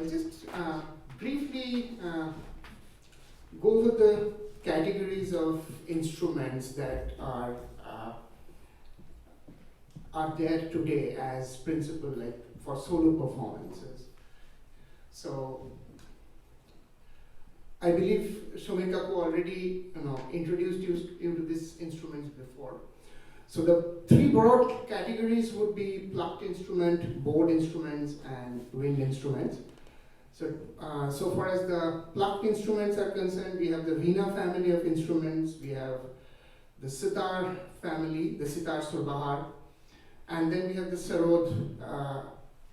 I'll just briefly go over the categories of instruments that are there today as principal, like for solo performances. So I believe Shomin Kaku already introduced you to these instruments before. So the three broad categories would be plucked instrument, bowed instruments, and wind instruments. So, so far as the plucked instruments are concerned, we have the Veena family of instruments, we have the sitar family, the sitar surbahar, and then we have the sarod,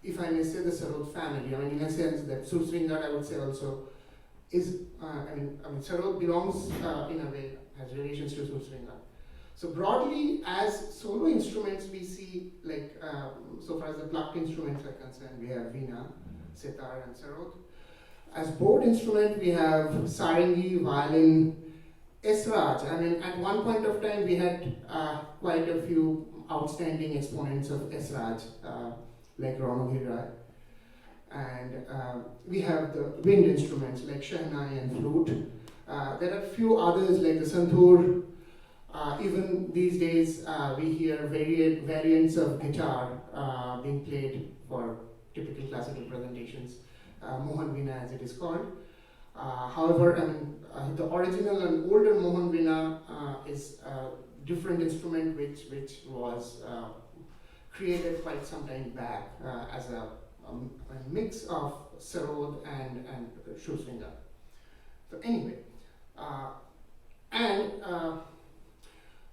if I may say the sarod family. I mean, in a sense that sursringar, I would say also is, I mean, sarod belongs in a way, has relations to sursringar. So broadly, as solo instruments, we see like, so far as the plucked instruments are concerned, we have Veena, sitar, and sarod. As bowed instrument, we have sarangi, violin, esraj. I mean, at one point of time, we had quite a few outstanding exponents of esraj, like Ranodhir Rai. And we have the wind instruments like shahnai and flute. There are a few others like the santoor. Even these days, we hear variants of guitar being played for typical classical presentations, Mohan Veena as it is called. However, the original and older Mohan Veena is a different instrument which was created quite some time back as a mix of sarod and sursringar. So anyway,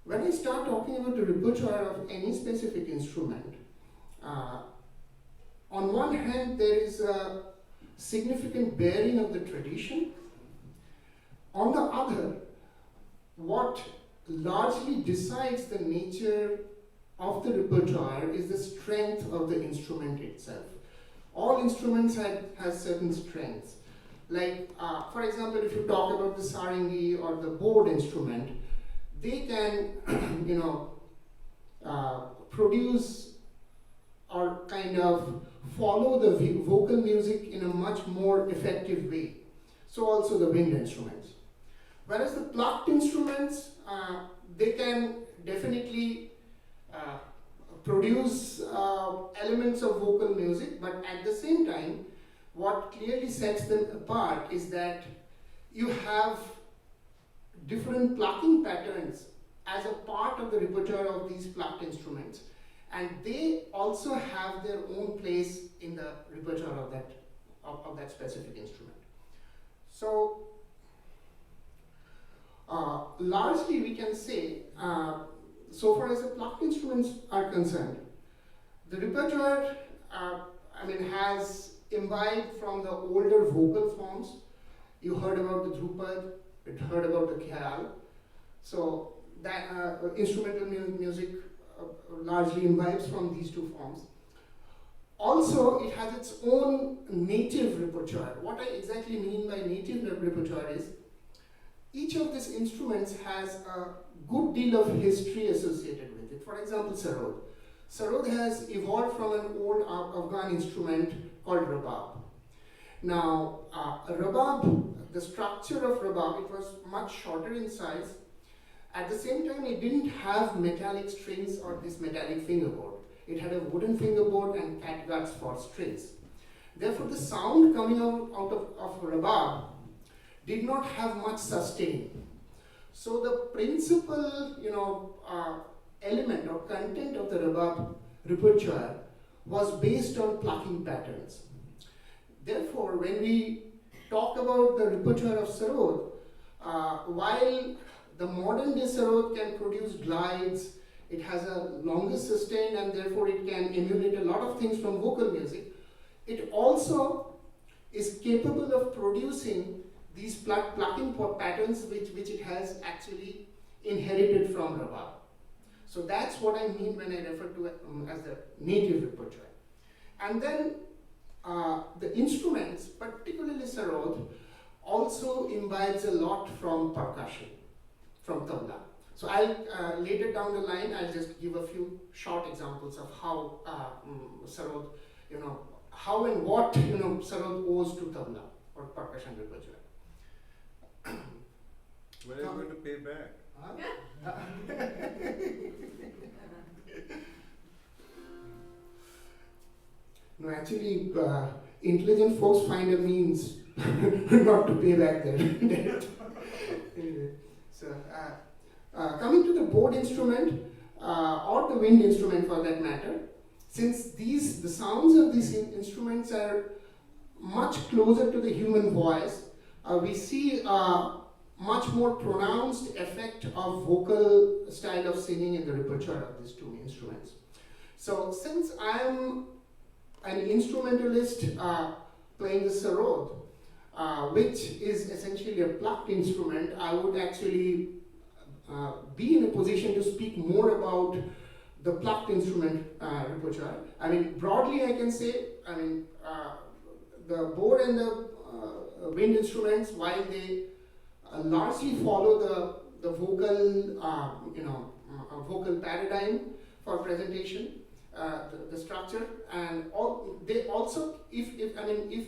when I start talking about the repertoire of any specific instrument, on one hand there is a significant bearing of the tradition. On the other, what largely decides the nature of the repertoire is the strength of the instrument itself. All instruments has certain strengths. Like, for example, if you talk about the sarangi or the bowed instrument, they can, produce or kind of follow the vocal music in a much more effective way. So also the wind instruments. Whereas the plucked instruments, they can definitely produce elements of vocal music, but at the same time, what clearly sets them apart is that you have different plucking patterns as a part of the repertoire of these plucked instruments, and they also have their own place in the repertoire of that specific instrument. So largely we can say, so far as the plucked instruments are concerned, the repertoire has imbibed from the older vocal forms. You heard about the Drupad, you heard about the Khyal. So that instrumental music largely imbibes from these two forms. Also, it has its own native repertoire. What I exactly mean by native repertoire is, each of these instruments has a good deal of history associated with it. For example, sarod. Sarod has evolved from an old Afghan instrument called rabab. Now, rabab, the structure of rabab, it was much shorter in size. At the same time, it didn't have metallic strings or this metallic fingerboard. It had a wooden fingerboard and catguts for strings. Therefore, the sound coming out of rabab did not have much sustain. So the principal, element or content of the rabab repertoire was based on plucking patterns. Therefore, when we talk about the repertoire of sarod, while the modern day sarod can produce glides, it has a longer sustain and therefore it can emulate a lot of things from vocal music, it also is capable of producing these plucking patterns which it has actually inherited from rabab. So that's what I mean when I refer to it as the native repertoire. And then the instruments, particularly sarod, also imbibes a lot from percussion, from tabla. So I'll later down the line, I'll just give a few short examples of how sarod, how and what Sarod owes to tabla or percussion repertoire. When are you going to pay back? Huh? No, actually, intelligent folks find a means not to pay back their debt. Anyway, so coming to the bowed instrument or the wind instrument for that matter, since the sounds of these instruments are much closer to the human voice, we see a much more pronounced effect of vocal style of singing in the repertoire of these two instruments. So since I'm an instrumentalist playing the sarod, which is essentially a plucked instrument, I would actually be in a position to speak more about the plucked instrument repertoire. I mean, broadly I can say, the bowed and the wind instruments, while they largely follow the vocal, vocal paradigm for presentation, the structure, and they also, if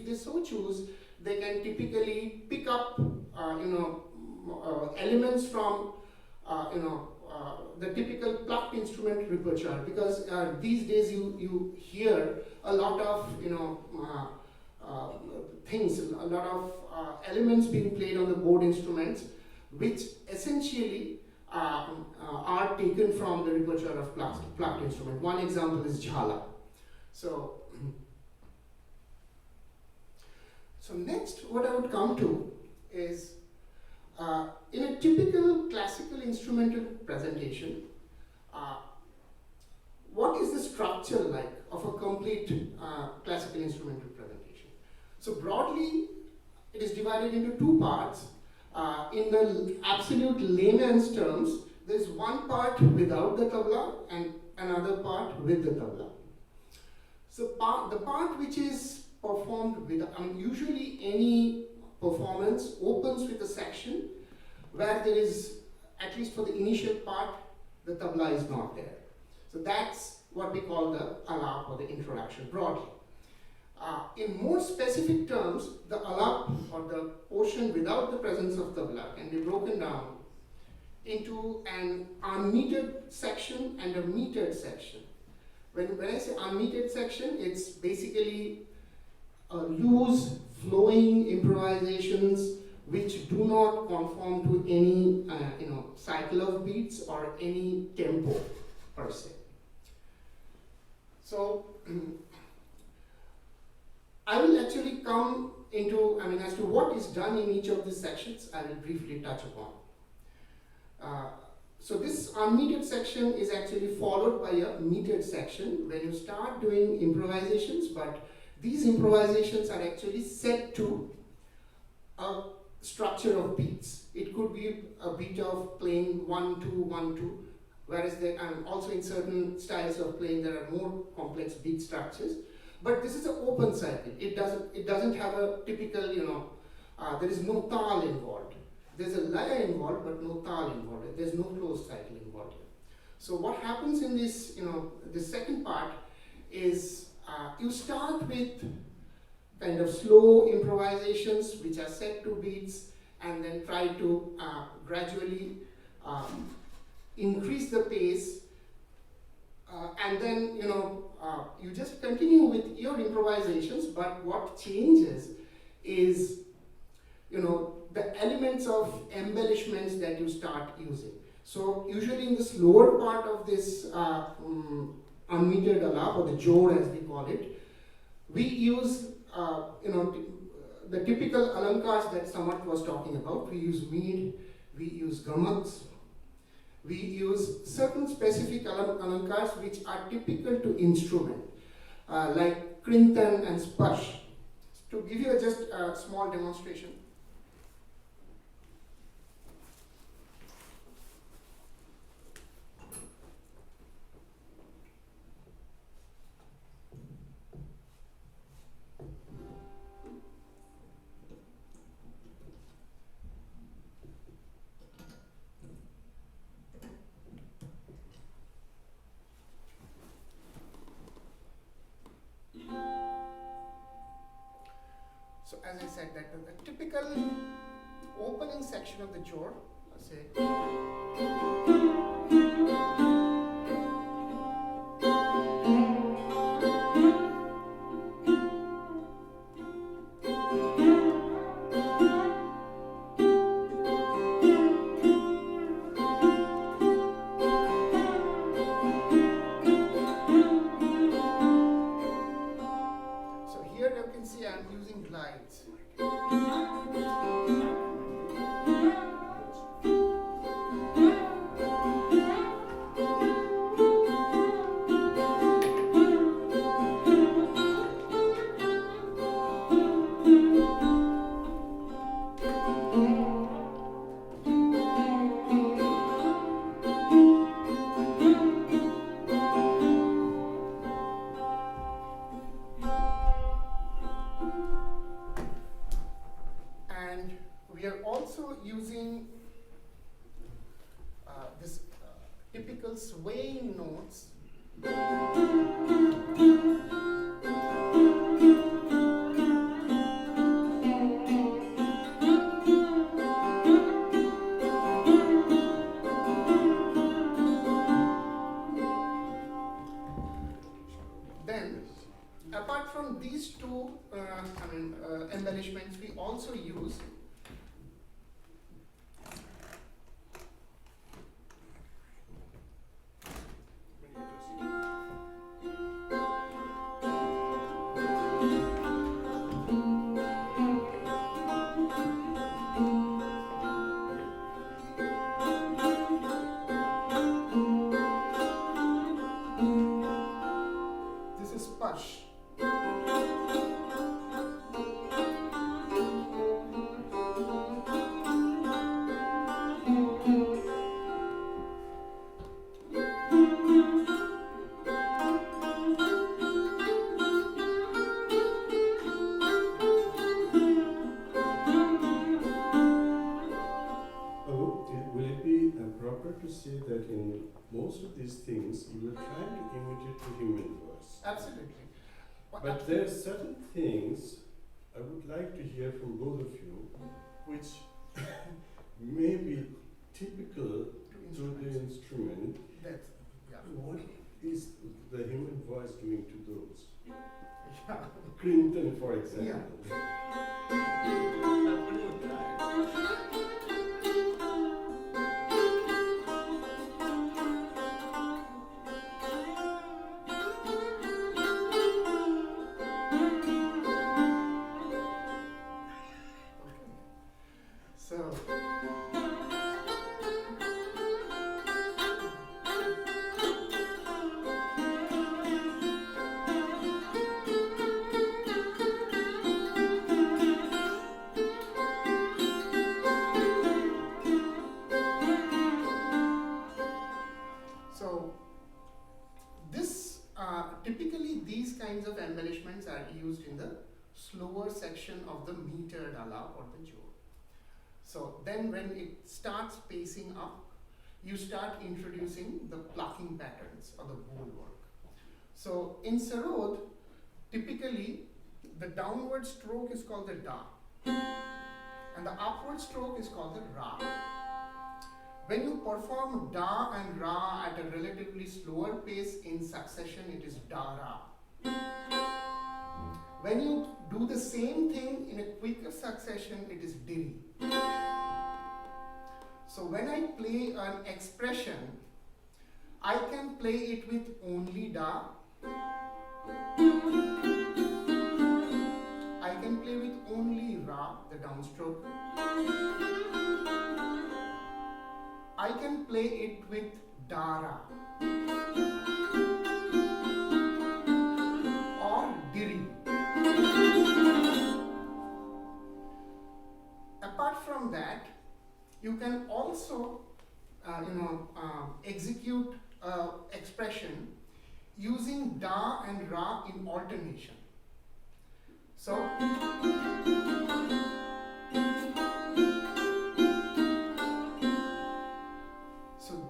they so choose, they can typically pick up, elements from, the typical plucked instrument repertoire, because these days you hear a lot of, things, a lot of elements being played on the bowed instruments, which essentially are taken from the repertoire of plucked instrument. One example is jhala. So next, what I would come to is, in a typical classical instrumental presentation, what is the structure like of a complete classical instrumental presentation? So broadly, it is divided into two parts. In the absolute layman's terms, there is one part without the tabla and another part with the tabla. So the part which is performed with, usually any performance opens with a section where there is, at least for the initial part, the tabla is not there. So that's what we call the alap or the introduction broadly. In more specific terms, the alap or the portion without the presence of tabla can be broken down into an unmetered section and a metered section. When I say unmetered section, it's basically loose, flowing improvisations which do not conform to any cycle of beats or any tempo per se. So I will actually come into, as to what is done in each of these sections, I will briefly touch upon. So this unmetered section is actually followed by a metered section when you start doing improvisations, but these improvisations are actually set to a structure of beats. It could be a beat of playing 1-2, 1-2, whereas also in certain styles of playing there are more complex beat structures. But this is an open cycle. It doesn't have a typical, there is no tal involved. There's a laya involved, but no tal involved. There's no closed cycle involved here. So what happens in this, the second part is you start with kind of slow improvisations which are set to beats, and then try to gradually increase the pace, and then you just continue with your improvisations, but what changes is the elements of embellishments that you start using. So usually in the slower part of this unmetered alap, or the jor as we call it, we use the typical alankars that Samarth was talking about. We use mead, we use gamaks, we use certain specific alankars which are typical to instrument, like krintan and sparsh. To give you just a small demonstration. So as I said, that the typical opening section of the jor, let's say, so here you can see I'm using glides. And we are also using this typical swaying notes. Then, apart from these two embellishments, we also use this is push. Will it be proper to say that in most of these things you will try to imitate the human voice? Absolutely. But there are certain things I would like to hear from both of you, which may be typical to the instrument. That's, yeah. What is the human voice doing to those? Yeah. Clinton, for example. So, this typically these kinds of embellishments are used in the slower section of the metered alap or the jor. So then when it starts pacing up, you start introducing the plucking patterns or the bowl work. So in sarod, typically the downward stroke is called the da and the upward stroke is called the ra. When you perform da and ra at a relatively slower pace in succession, it is da ra. When you do the same thing in a quicker succession, it is diri. So when I play an expression, I can play it with only da. I can play with only ra, the downstroke. I can play it with dara or diri. Apart from that, you can also execute expression using da and ra in alternation. So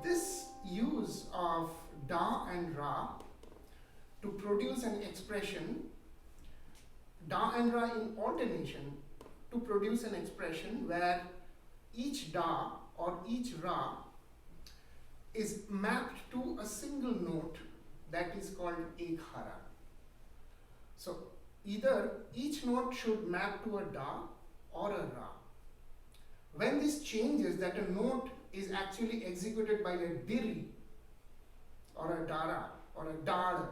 this use of da and ra to produce an expression, da and ra ra in alternation to produce an expression where each da or each ra is mapped to a single note that is called ek hara. So either each note should map to a da or a ra. When this changes, that a note is actually executed by a diri or a dara or a dar,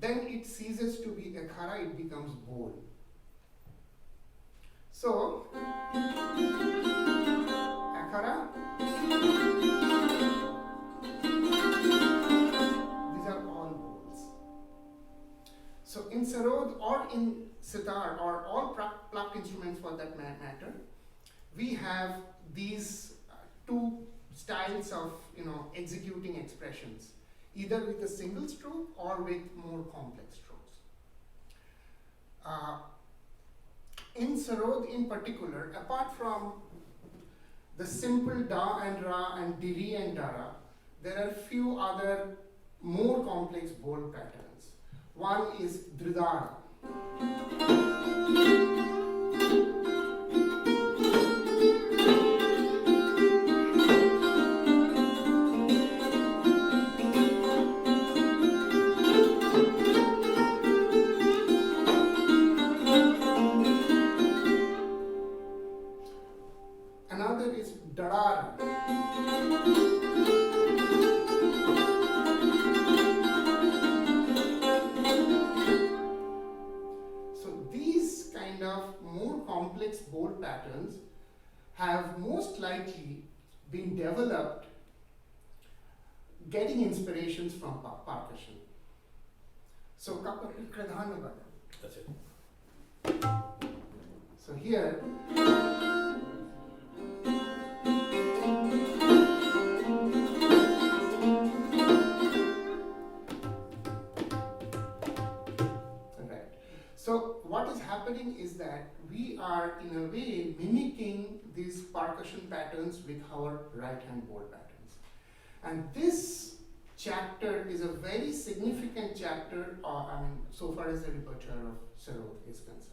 then it ceases to be ek hara, it becomes bol. So ek hara, these are all bols. So in sarod or in sitar or all plucked instruments for that matter, we have these two styles of executing expressions, either with a single stroke or with more complex strokes. In sarod in particular, apart from the simple da and ra and diri and dara, there are few other more complex bol patterns. One is dridara. Another is dadar. So these kind of more complex bol patterns have most likely been developed getting inspirations from percussion. So That's it. So here so what is happening is that we are in a way mimicking these percussion patterns with our right hand bol patterns. And this chapter is a very significant chapter, so far as the repertoire of sarod is concerned.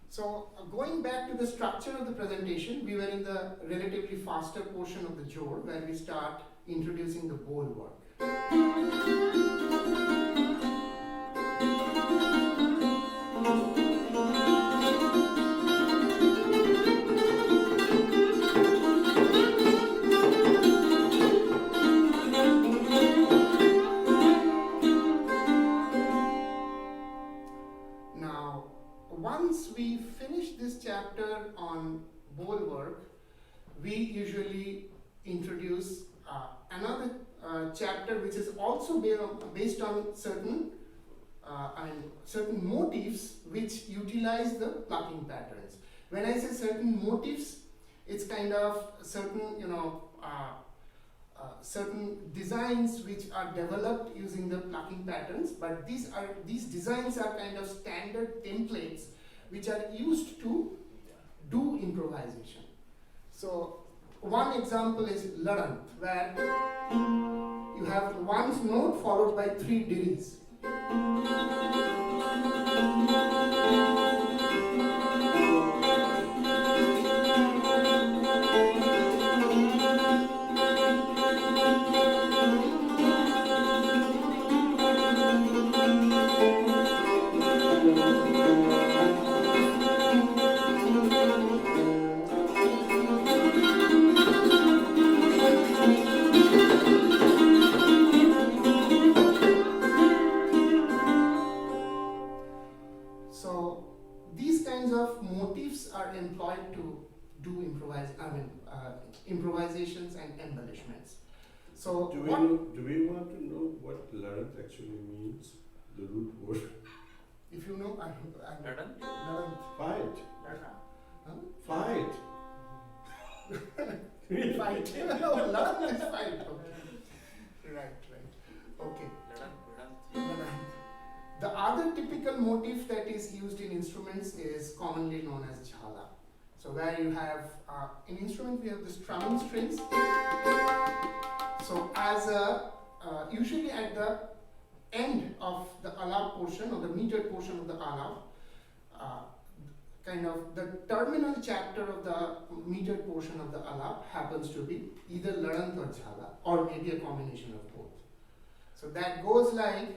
So going back to the structure of the presentation, we were in the relatively faster portion of the jor where we start introducing the bol work. Now, once we finish this chapter on bol work, we usually introduce another chapter which is also based on certain certain motifs which utilize the plucking patterns. When I say certain motifs, it's kind of certain certain designs which are developed using the plucking patterns, but these designs are kind of standard templates which are used to do improvisation. So one example is Ladant, where you have one note followed by three diris. So these kinds of motifs are employed to do improvisations and embellishments. So Do we want to know what Ladant actually means? The root word. If you know, Ladant? Fight. Huh? Fight. Fight. No, Ladant is fight. Okay. Right. Okay. Ladant. The other typical motif that is used in instruments is commonly known as jhala. So where you have, in instrument we have the strumming strings. So as usually at the end of the alap portion or the metered portion of the alap, kind of the terminal chapter of the metered portion of the alap happens to be either Ladant or Jhala, or maybe a combination of both. So that goes like.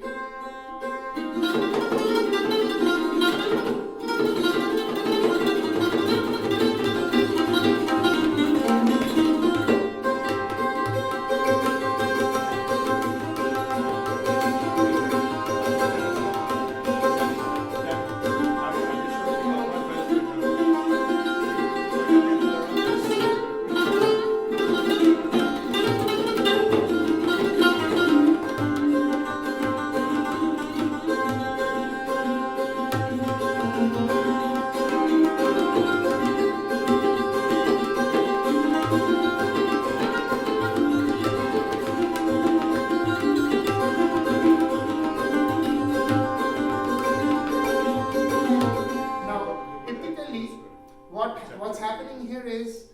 What's happening here is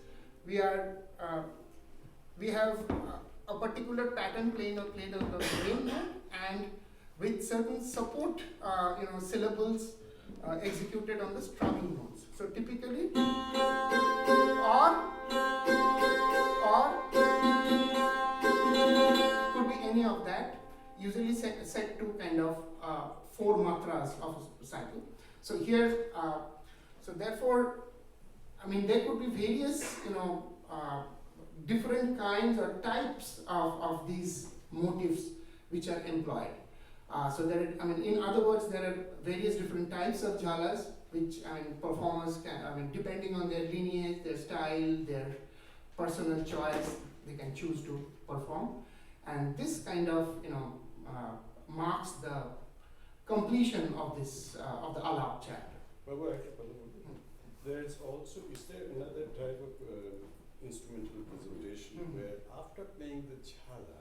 we have a particular pattern played on the main note, and with certain support syllables executed on the strumming notes. So typically or could be any of that, usually set to kind of 4 matras of a cycle. So here so therefore, I mean, there could be various, different kinds or types of these motifs which are employed. So there, in other words, there are various different types of jhalas which, performers can, depending on their lineage, their style, their personal choice, they can choose to perform. And this kind of, marks the completion of this, of the alap chapter. There's also, is there another type of instrumental presentation where after playing the jhala,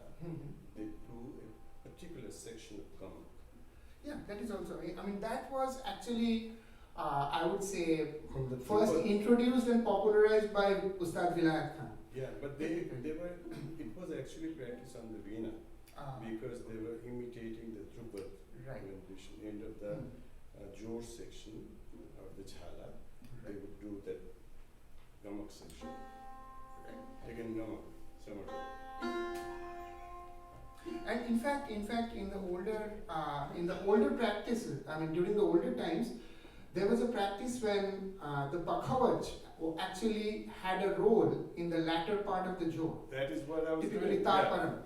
they do a particular section of gamak? Yeah, that is also, that was actually, I would say, first introduced and popularized by Ustad Vilayat Khan. Yeah, but they were, it was actually practiced on the veena because they were imitating the Drupad rendition, end of the Jor section of the jhala. They would do that gamak section. Again, gamak, similar. And in fact, in the older practices, during the older times, there was a practice when the pakhavaj actually had a role in the latter part of the jor. That is what I was typically doing. Tarparam.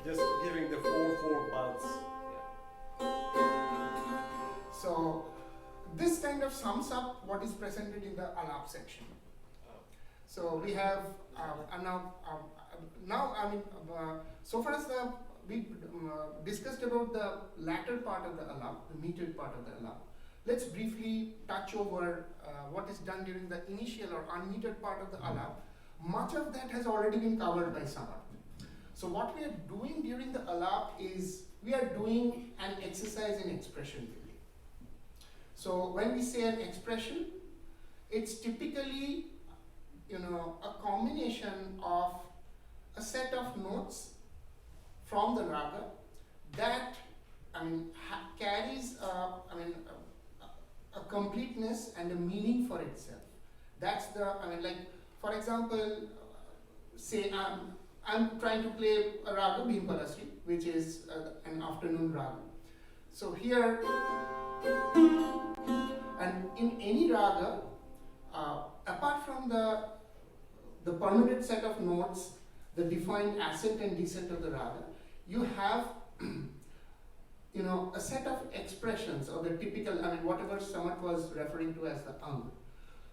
Just giving the 4/4 parts. So this kind of sums up what is presented in the alap section. So we have so far as we discussed about the latter part of the alap, the metered part of the alap. Let's briefly touch over what is done during the initial or unmetered part of the alap. Much of that has already been covered by Samarth. So what we are doing during the alap is we are doing an exercise in expression really. So when we say an expression, it's typically a combination of a set of notes from the raga that carries a completeness and a meaning for itself. That's the for example, say I'm trying to play a raga Bhimpalasri, which is an afternoon raga. So here, and in any raga, apart from the permitted set of notes, the defined ascent and descent of the raga, you have a set of expressions or the typical, whatever Samarth was referring to as the ang.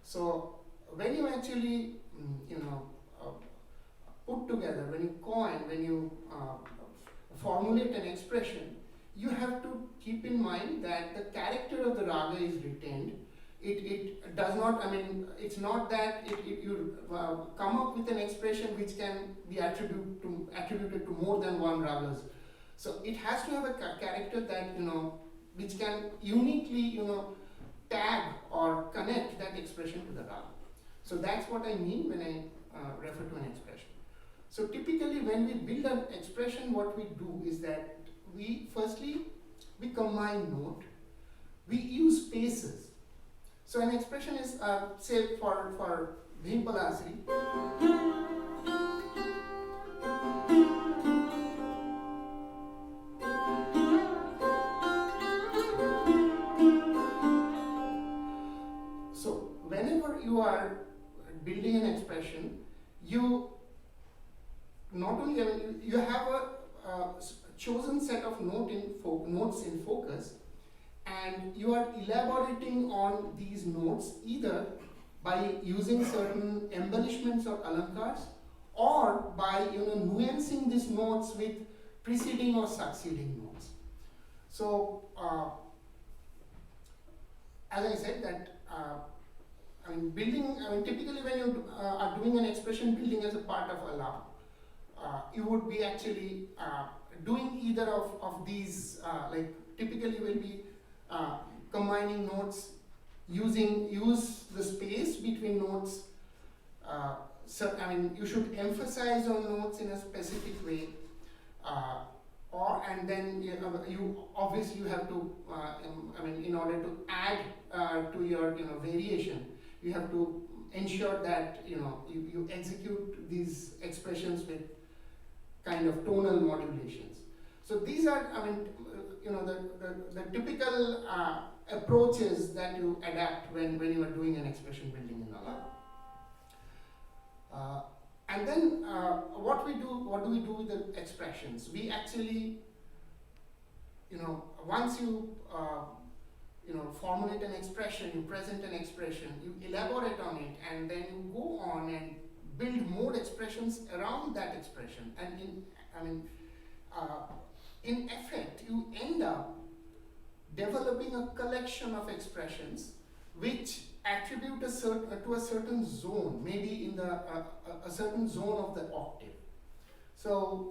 So when you actually, put together, when you coin, when you formulate an expression, you have to keep in mind that the character of the raga is retained. It does not, it's not that you come up with an expression which can be attributed to more than one ragas. So it has to have a character that, which can uniquely, tag or connect that expression to the raga. So that's what I mean when I refer to an expression. So typically when we build an expression, what we do is that firstly we combine note, we use spaces. So an expression is, say for Bhimpalasri, so whenever you are building an expression, you not only, I mean, you have a chosen set of notes in focus, and you are elaborating on these notes either by using certain embellishments or alankars, or by nuancing these notes with preceding or succeeding notes. So as I said that typically when you are doing an expression building as a part of alap, you would be actually doing either of these, like typically will be combining notes, use the space between notes. You should emphasize on notes in a specific way, and then you obviously have to, in order to add to your variation, you have to ensure that you execute these expressions with kind of tonal modulations. So these are, the typical approaches that you adapt when you are doing an expression building in alap. And then what do we do with the expressions? We actually, once you formulate an expression, you present an expression, you elaborate on it, and then you go on and build more expressions around that expression. And in effect, you end up developing a collection of expressions which attribute to a certain zone, maybe in a certain zone of the octave. So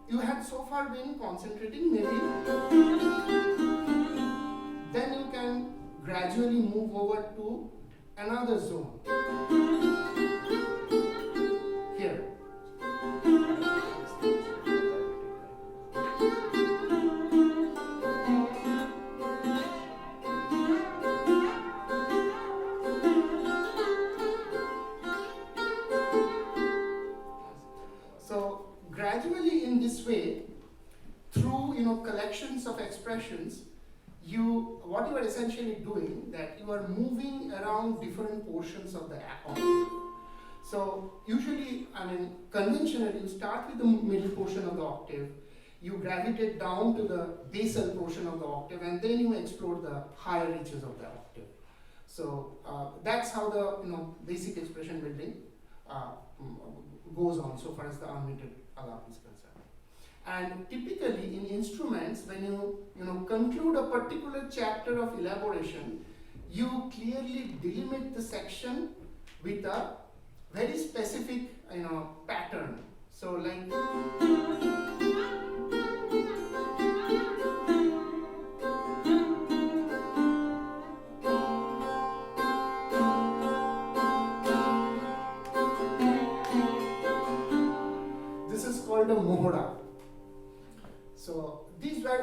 you had so far been concentrating, maybe then you can gradually move over to another zone here. So gradually in this way, through collections of expressions, what you are essentially doing, that you are moving around different portions of the octave. So usually, conventionally, you start with the middle portion of the octave, you gravitate down to the basal portion of the octave, and then you explore the higher reaches of the octave. So that's how the basic expression building goes on so far as the unmuted alap is concerned. And typically in instruments, when you conclude a particular chapter of elaboration, you clearly delimit the section with a very specific pattern. So like this is called a mohora. So these were,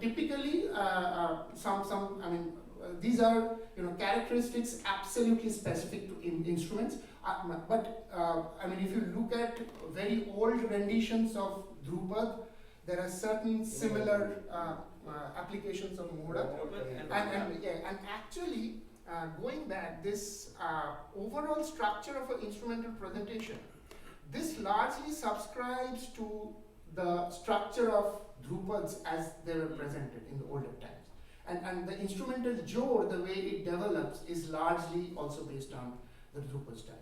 typically these are characteristics absolutely specific to instruments. But if you look at very old renditions of Drupad, there are certain similar applications of mohora. And actually, going back, this overall structure of an instrumental presentation, this largely subscribes to the structure of Drupads as they were presented in the older times. And the instrumental jor, the way it develops, is largely also based on the Drupad style.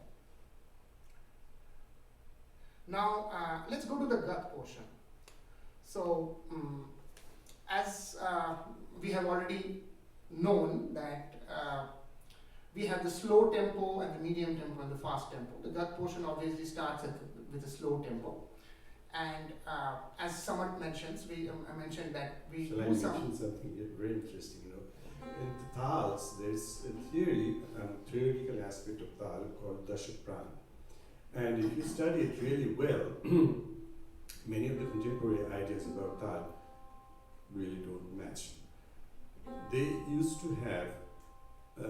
Now, let's go to the gut portion. So, as we have already known that we have the slow tempo and the medium tempo and the fast tempo. The gut portion obviously starts with a slow tempo. And as Samat mentions, I mentioned that we Shall I do mention something very interesting? In the Tals, there's a theory, theoretical aspect of Tal called Dashapran. And if you study it really well, many of the contemporary ideas about Tal really don't match. They used to have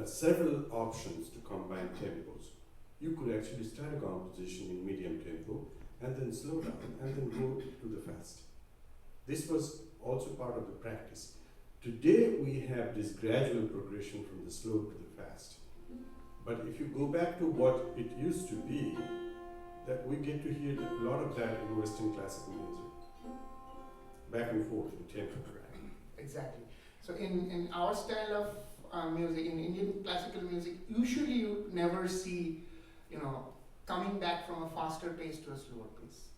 several options to combine tempos. You could actually start a composition in medium tempo and then slow down and then go to the fast. This was also part of the practice. Today we have this gradual progression from the slow to the fast. But if you go back to what it used to be, that we get to hear a lot of that in Western classical music. Back and forth in tempo. Exactly. So in our style of music, in Indian classical music, usually you never see, coming back from a faster pace to a slower pace.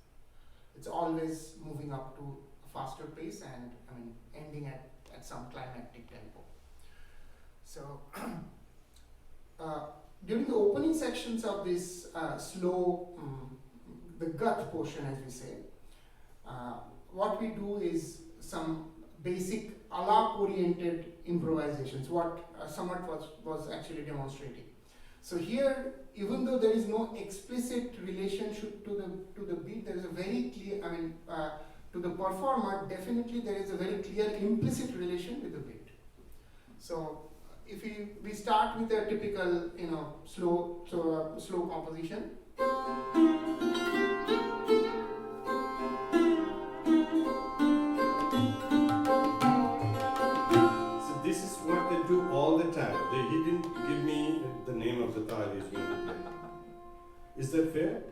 It's always moving up to a faster pace and ending at some climactic tempo. So during the opening sections of this slow, the gut portion as we say, what we do is some basic alap oriented improvisations, what Samat was actually demonstrating. So here, even though there is no explicit relationship to the beat, there is a very clear, to the performer, definitely there is a very clear implicit relation with the beat. So if we start with a typical, slow composition. So this is what they do all the time. He didn't give me the name of the Tal he's going to play. Is that fair?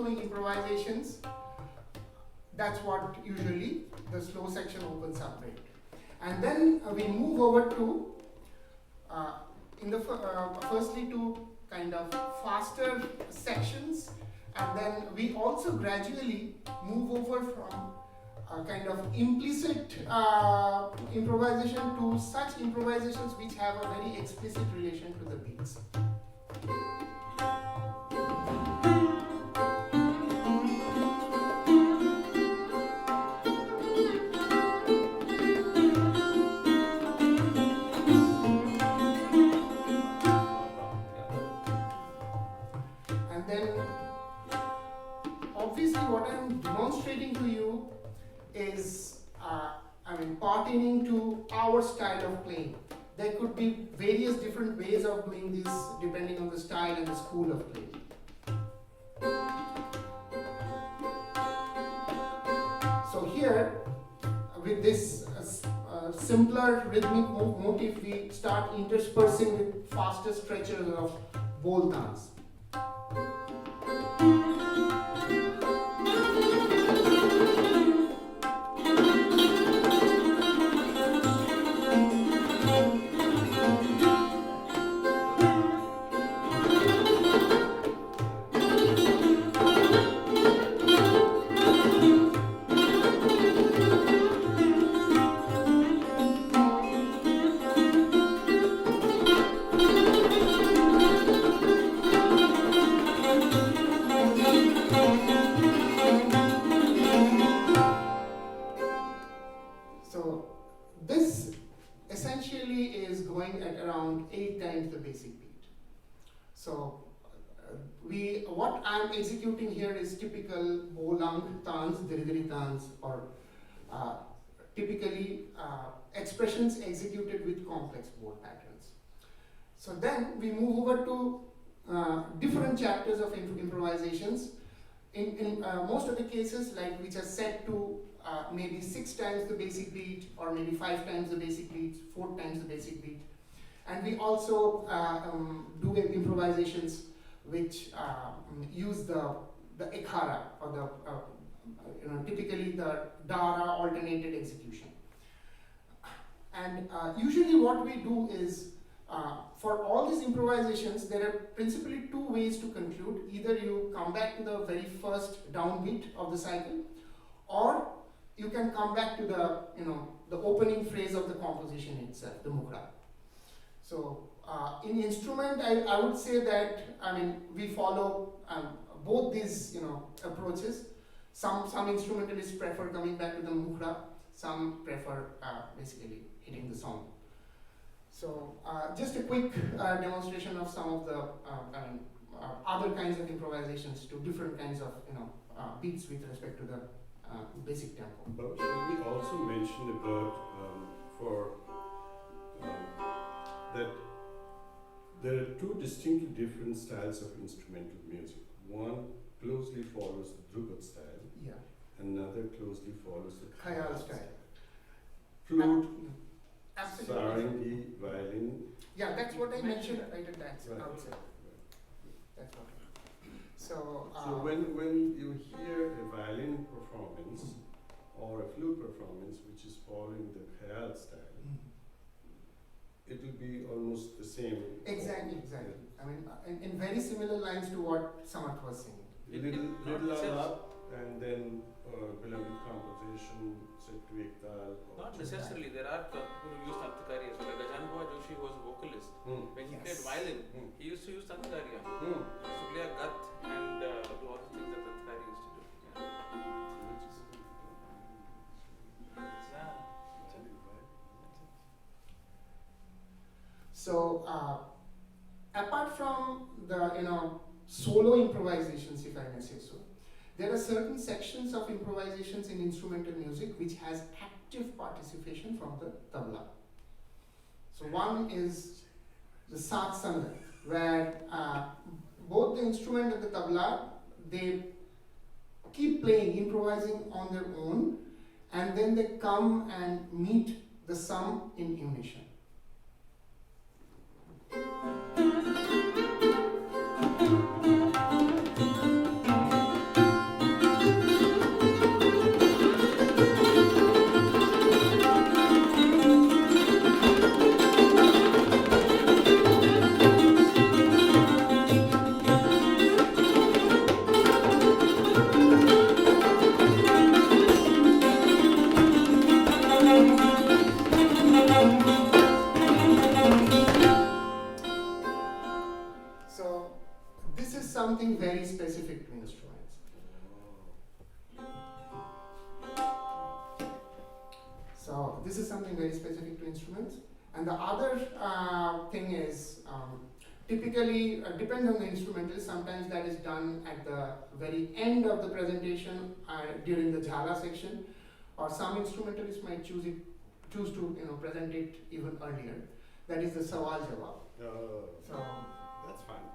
Improvisations, that's what usually the slow section opens up with. And then we move over to, firstly to kind of faster sections, and then we also gradually move over from a kind of implicit improvisation to such improvisations which have a very explicit relation to the beats. What I'm demonstrating to you is, pertaining to our style of playing. There could be various different ways of doing this depending on the style and the school of playing. So here, with this simpler rhythmic motif, we start interspersing with faster stretches of bol dance. So this essentially is going at around 8 times the basic beat. So what I'm executing here is typical bolang tans, diri tans, or typically expressions executed with complex board patterns. So then we move over to different chapters of improvisations. In most of the cases, like which are set to maybe 6 times the basic beat, or maybe 5 times the basic beat, 4 times the basic beat. And we also do improvisations which use the ekhara, or the typically the dara alternated execution. And usually what we do is, for all these improvisations, there are principally 2 ways to conclude. Either you come back to the very first downbeat of the cycle, or you can come back to the opening phrase of the composition itself, the mukra. So in instrument, I would say that we follow both these approaches. Some instrumentalists prefer coming back to the mukra. Some prefer basically hitting the song. So just a quick demonstration of some of the other kinds of improvisations to different kinds of beats with respect to the basic tempo. But we also mentioned about that there are 2 distinctly different styles of instrumental music. One closely follows the Dhrupad style. Yeah. Another closely follows the Khayal style. Flute, Absolutely. sarangi, violin. Yeah, that's what I mentioned right at that Right. outset. That's what. So when you hear a violin performance or a flute performance which is following the khayal style, it will be almost the same. Exactly. In very similar lines to what Samarth was saying. Little up and then beloved composition set to ektal. Not necessarily. There are people who use Tantakari as well. Like Gajanbhava Joshi, who was a vocalist, when he played violin, he used to use Tantakari. He used to play a gat and do all the things that Tantakari used to do. So apart from the solo improvisations, if I may say so, there are certain sections of improvisations in instrumental music which has active participation from the tabla. So one is the Sat Sangat, where both the instrument and the tabla, they keep playing, improvising on their own, and then they come and meet the sum in unison. Something very specific to instruments. So this is something very specific to instruments. And the other thing is, typically depends on the instrumentalist. Sometimes that is done at the very end of the presentation during the jhala section, or some instrumentalists might choose to present it even earlier. That is the sawal jawab. So that's fine.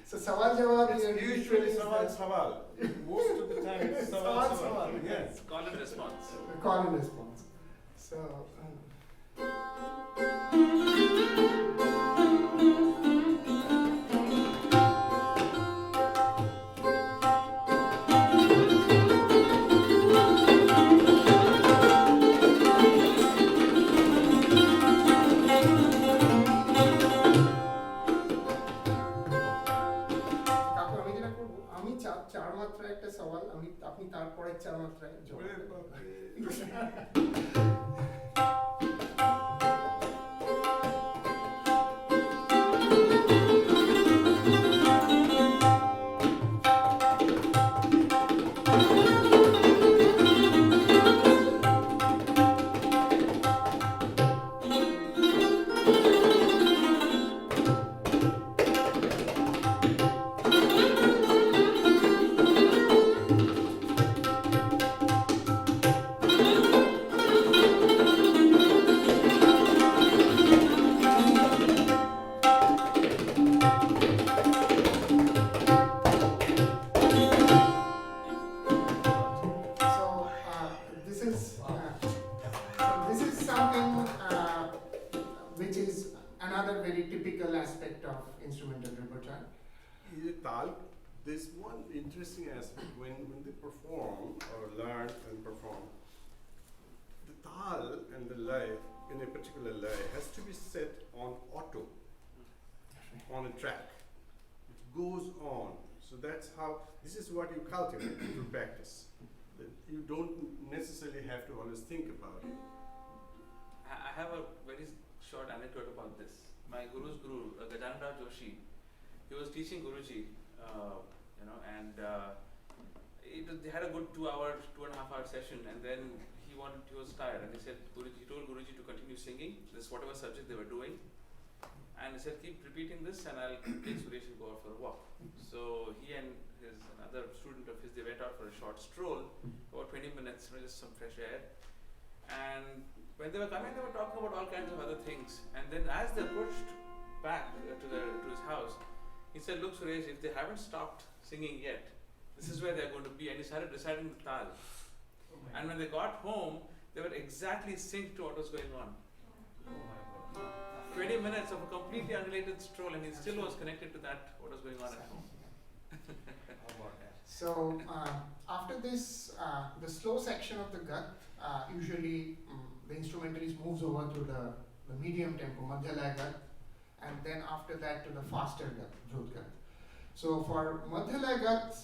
So sawal jawab is usually sawal. Most of the time it's sawal. Yes. Call and response. Call and response. So. আপনি তারপরে 4 মাত্রায় is something which is another very typical aspect of instrumental repertoire. Tal, there's one interesting aspect when they perform or learn and perform. The tal and the lay in a particular lay has to be set on auto, on a track. It goes on. So that's how, this is what you cultivate through practice. That you don't necessarily have to always think about it. I have a very short anecdote about this. My guru's guru, Gajanraj Joshi, he was teaching Guruji, they had a good 2.5 hour session, and then he was tired, and he said, he told Guruji to continue singing this whatever subject they were doing, and he said, keep repeating this, and I'll take Suresh and go out for a walk. So he and another student of his, they went out for a short stroll, about 20 minutes, just some fresh air, and when they were coming, they were talking about all kinds of other things, and then as they approached back to his house, he said, look Suresh, if they haven't stopped singing yet, this is where they're going to be, and he started reciting the tal. And when they got home, they were exactly synced to what was going on. 20 minutes of a completely unrelated stroll, and he still was connected to that, what was going on at home. So after this, the slow section of the gat, usually the instrumentalist moves over to the medium tempo, madhyalaya gat, and then after that to the faster gat, drut gat. So for madhyalaya gat,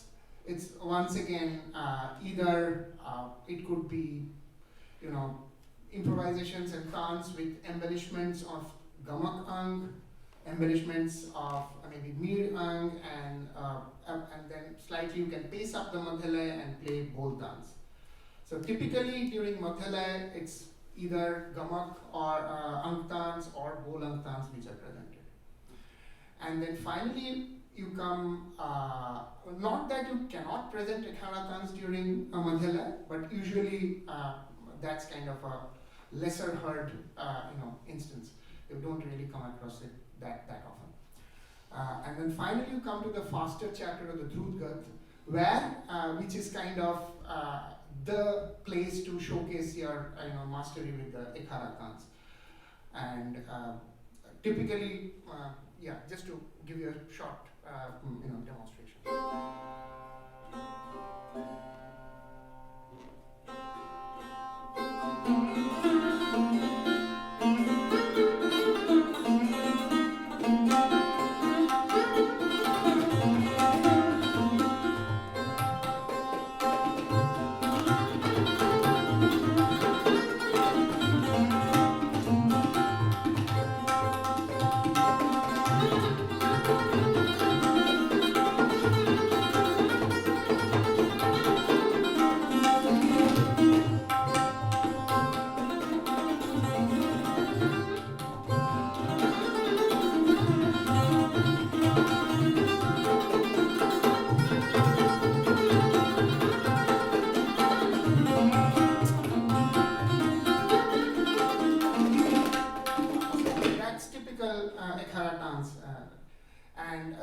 it's once again either it could be, improvisations and tans with embellishments of gamak ang, embellishments of maybe mir ang, and then slightly you can pace up the madhyalaya and play bol tans. So typically during madhyalaya, it's either gamak or ang tans or bol ang tans which are presented. And then finally you come, not that you cannot present ekhara tans during a madhyalaya, but usually that's kind of a lesser heard instance. You don't really come across it that often. And then finally you come to the faster chapter of the Drut Gat, where which is kind of the place to showcase your mastery with the ekhara tans. And typically, just to give you a short demonstration.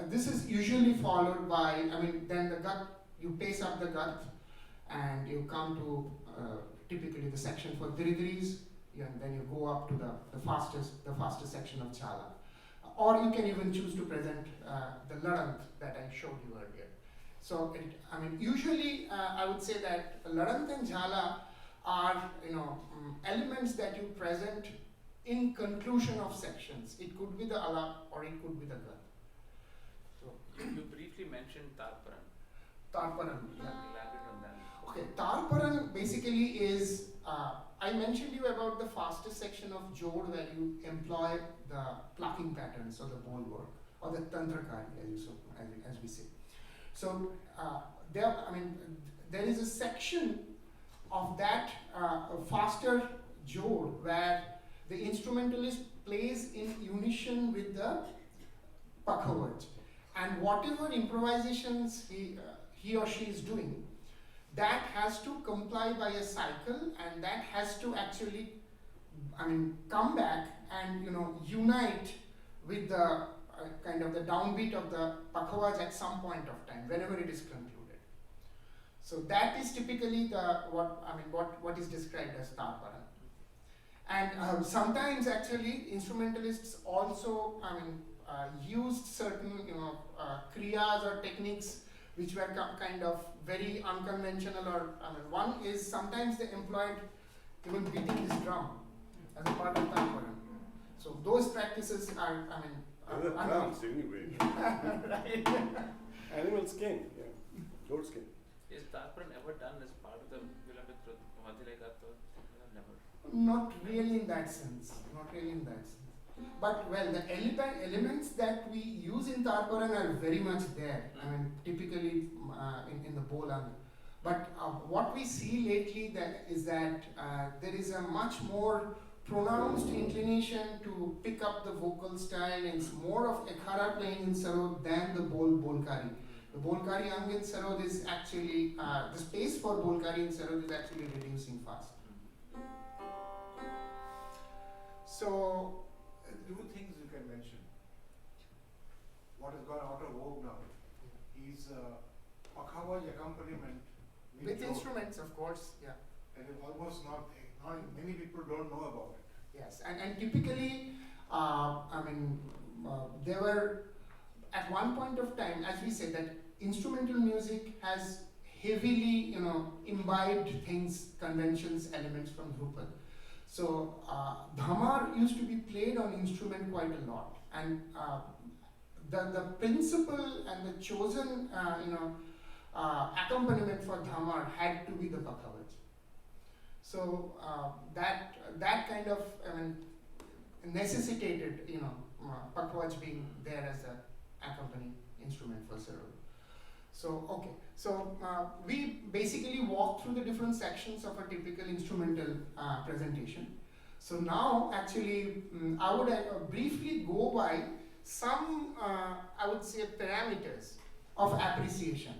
This is usually followed by, then the gut, you pace up the gut and you come to typically the section for diridris, and then you go up to the fastest section of chala. Or you can even choose to present the ladant that I showed you earlier. So, usually I would say that ladant and jhala are elements that you present in conclusion of sections. It could be the alap or it could be the gat. You briefly mentioned Tarparan. Tarparan, yeah. Elaborate on that. Okay, Tarparan basically is, I mentioned you about the fastest section of Jod where you employ the plucking patterns or the ball work or the tantrakari as we say. So there is a section of that faster Jod where the instrumentalist plays in unison with the pakhavaj. And whatever improvisations he or she is doing, that has to comply by a cycle, and that has to actually, come back and unite with the kind of the downbeat of the pakhavaj at some point of time, whenever it is concluded. So that is typically what is described as Tarparan. And sometimes actually instrumentalists also, used certain, kriyas or techniques which were kind of very unconventional, or one is sometimes they employed even beating this drum as a part of Tamparan. So those practices are, Those are drums anyway. right. Animal skin, yeah. Goat skin. Is Tarparan ever done as part of the Vilamitra Madhilagato? Never. Not really in that sense. Not really in that sense. But well, the elements that we use in Tarparan are very much there. Typically in the Bolang. But what we see lately is that there is a much more pronounced inclination to pick up the vocal style, and it's more of Ekhara playing in Sarod than the Bolkari. The Bolkari ang in Sarod is actually, the space for Bolkari in Sarod is actually reducing fast. So, two things you can mention. What has gone out of vogue now is Pakhavaj accompaniment with instruments, of course, yeah. And it almost not many people don't know about it. Yes, and typically, there were, at one point of time, as we said, that instrumental music has heavily, imbibed things, conventions, elements from Drupad. So, Dhamar used to be played on instrument quite a lot, and the principle and the chosen, accompaniment for Dhamar had to be the Pakhavaj. So that kind of necessitated, Pakhavaj being there as a accompanying instrument for Sarod. So okay, so we basically walk through the different sections of a typical instrumental presentation. So now actually I would briefly go by some, I would say, parameters of appreciation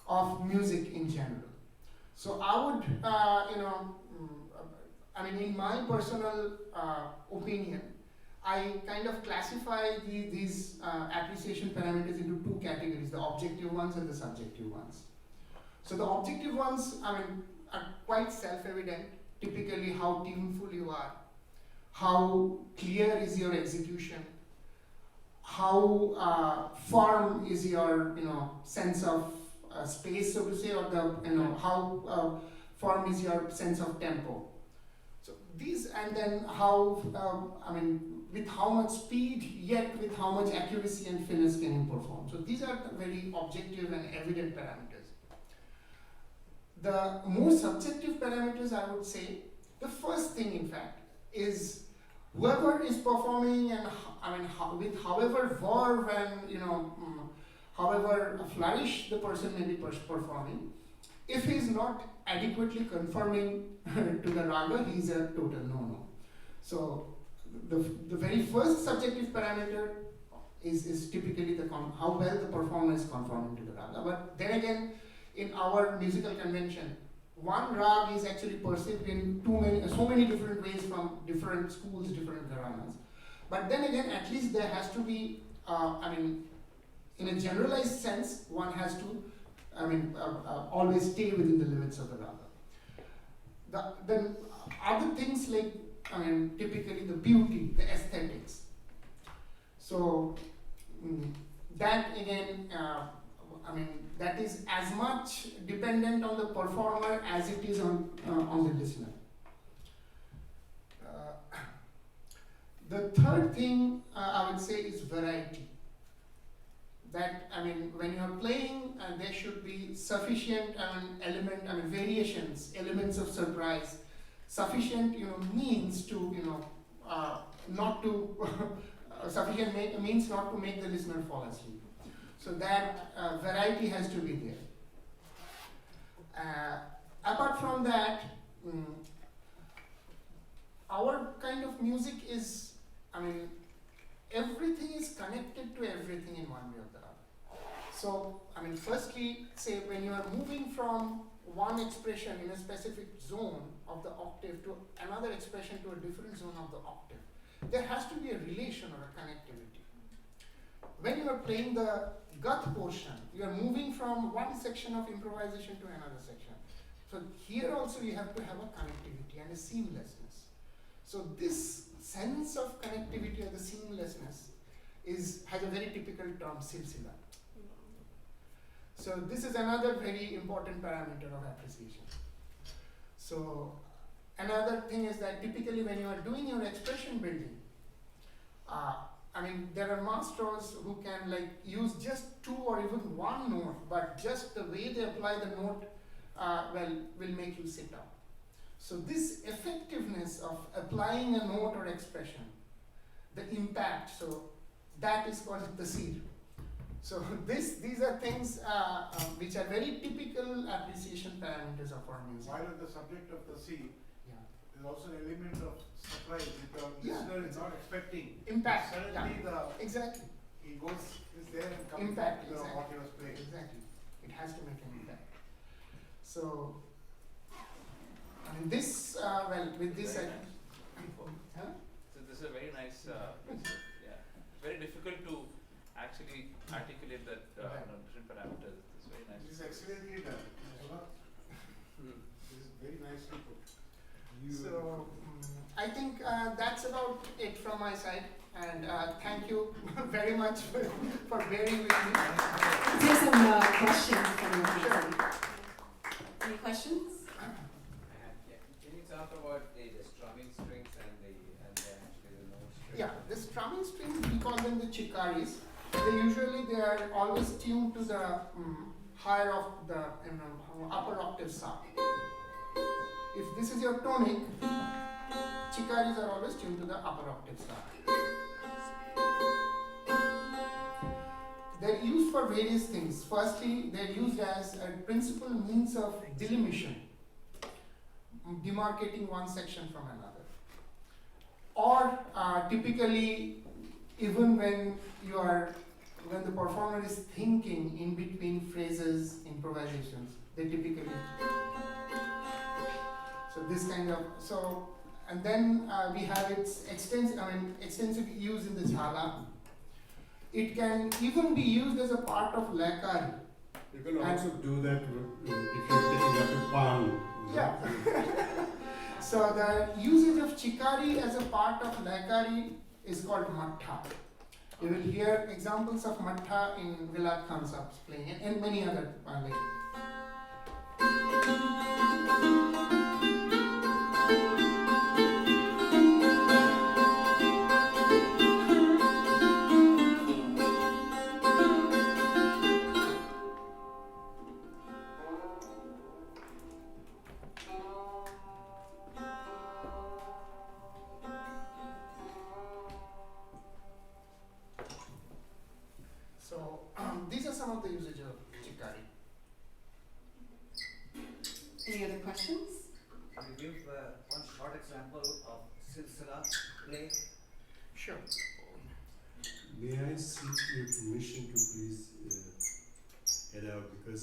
of music in general. So I would, in my personal opinion, I kind of classify these appreciation parameters into two categories, the objective ones and the subjective ones. So the objective ones, are quite self-evident, typically how tuneful you are, how clear is your execution, how firm is your, sense of space, so to say, or the, how firm is your sense of tempo. So these, and then how, with how much speed, yet with how much accuracy and finesse can you perform. So these are the very objective and evident parameters. The more subjective parameters, I would say, the first thing, in fact, is whoever is performing, and with however verve and however flourish the person may be performing, if he is not adequately conforming to the raga, he is a total no-no. So the very first subjective parameter is typically how well the performer is conforming to the raga. But then again, in our musical convention, one rag is actually perceived in so many different ways from different schools, different gharanas. But then again, at least there has to be, in a generalized sense, one has to, always stay within the limits of the raga. Then other things like, typically the beauty, the aesthetics. So that again, that is as much dependent on the performer as it is on the listener. The third thing I would say is variety. That, when you are playing, there should be sufficient variations, elements of surprise, sufficient means to not to sufficient means not to make the listener fall asleep. So that variety has to be there. Apart from that, our kind of music is, everything is connected to everything in one way or the other. So, firstly, say when you are moving from one expression in a specific zone of the octave to another expression to a different zone of the octave, there has to be a relation or a connectivity. When you are playing the gut portion, you are moving from one section of improvisation to another section. So here also you have to have a connectivity and a seamlessness. So this sense of connectivity or the seamlessness has a very typical term, silsila. So this is another very important parameter of appreciation. So another thing is that typically when you are doing your expression building, there are masters who can use just 2 or even 1 note, but just the way they apply the note, will make you sit up. So this effectiveness of applying a note or expression, the impact, so that is called the seed. So these are things which are very typical appreciation parameters of our music. While on the subject of the sea, Yeah. there's also an element of surprise because Yeah, listener is not expecting. Impact. Suddenly Exactly. he is there and comes Impact, back to exactly. what he was playing. Exactly. It has to make an impact. So, this, with this, Very I. nice. Huh? So this is a very nice, yeah, very difficult to actually articulate that different parameters. It's very nice. This is excellently done. Hmm. This is very nicely put. So, I think that's about it from my side. And thank you very much for bearing with me. Here's some questions from the meeting. Any questions? Can you talk about the strumming strings and actually the note strings? Yeah, the strumming strings, we call them the chikaris. They are always tuned to the higher of the upper octave sound. If this is your tonic, chikaris are always tuned to the upper octave sound. They're used for various things. Firstly, they're used as a principal means of delimitation, demarcating one section from another. Or typically, even when the performer is thinking in between phrases, improvisations, they typically. So this kind of and then we have its extensive use in the jhala. It can even be used as a part of lakari. You can also do that if you're picking up a palm. Yeah. So the usage of chikari as a part of lakari is called mattha. You will hear examples of mattha in Vilat Khan Saab's playing and many other So these are some of the usage of chikari. Any other questions? Can you give one short example of silsila play? Sure. May I seek your permission to please head out because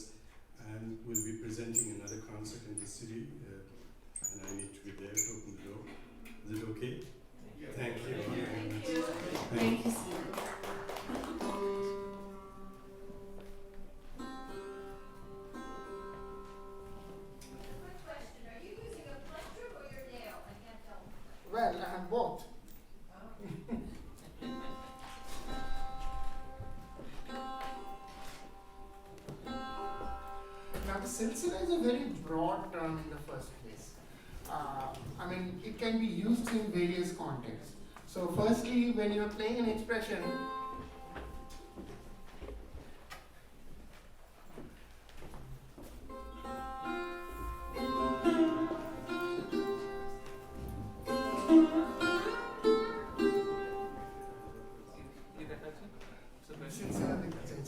I will be presenting another concert in the city and I need to be there to open the door. Is it okay? Yeah. Thank you. Thank you. Thank you so much. Well, I have both. Now the silsila is a very broad term in the first place. It can be used in various contexts. So firstly, when you are playing an expression,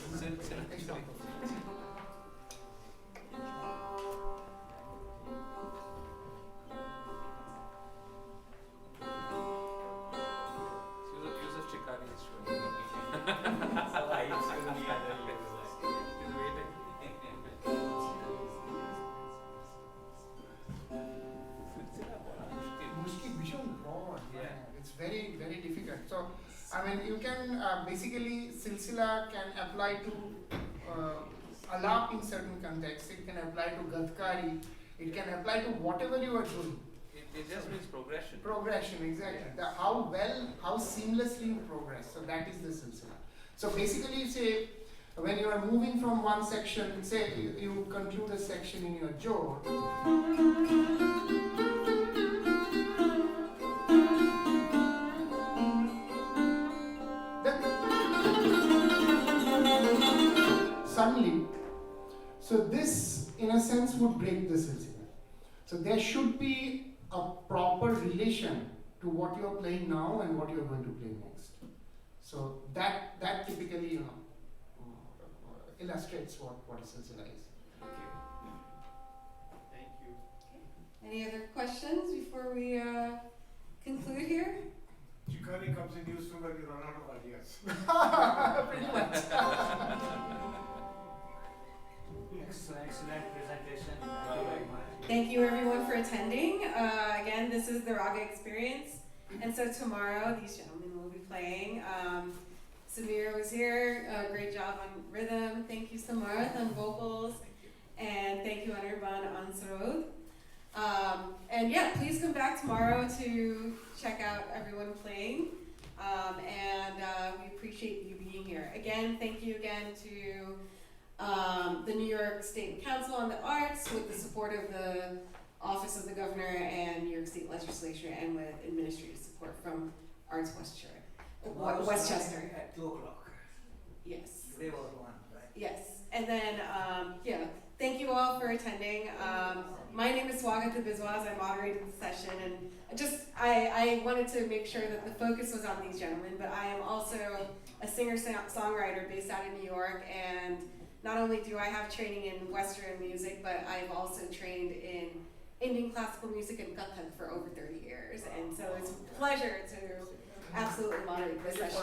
silsila example. Use of chikari is showing. Mushki bishon broad. Yeah. It's very, very difficult. So, you can basically silsila can apply to alap in certain contexts. It can apply to gadkari. It can apply to whatever you are doing. It just means progression. Progression, exactly. How well, how seamlessly you progress. So that is the silsila. So basically, say when you are moving from one section, say you conclude a section in your jor. Then suddenly, so this in a sense would break the silsila. So there should be a proper relation to what you are playing now and what you are going to play next. So that typically illustrates what a silsila is. Thank you. Any other questions before we conclude here? Chikari comes in useful when you run out of ideas. Pretty much. Excellent presentation. Thank you very much. Thank you everyone for attending. Again, this is the Raga experience. And so tomorrow, these gentlemen will be playing. Samir was here, great job on rhythm. Thank you, Samarth, on vocals. And thank you, Anirban, on sarod. And yeah, please come back tomorrow to check out everyone playing. We appreciate you being here. Again, thank you again to the New York State Council on the Arts with the support of the Office of the Governor and New York State Legislature, and with administrative support from Arts Westchester. At 2 o'clock. Yes. Today was 1, right? Yes. And then, thank you all for attending. My name is Swagata Biswas. I moderated the session, and I wanted to make sure that the focus was on these gentlemen, but I am also a singer-songwriter based out of New York, and not only do I have training in Western music, but I've also trained in Indian classical music and Kathak for over 30 years. And so it's a pleasure to absolutely moderate this session.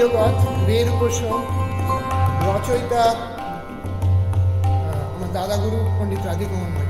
বাদ্যগত বেরুপোষণ রচয়িতা আমার দাদাগুরু পণ্ডিত রাধিকুমার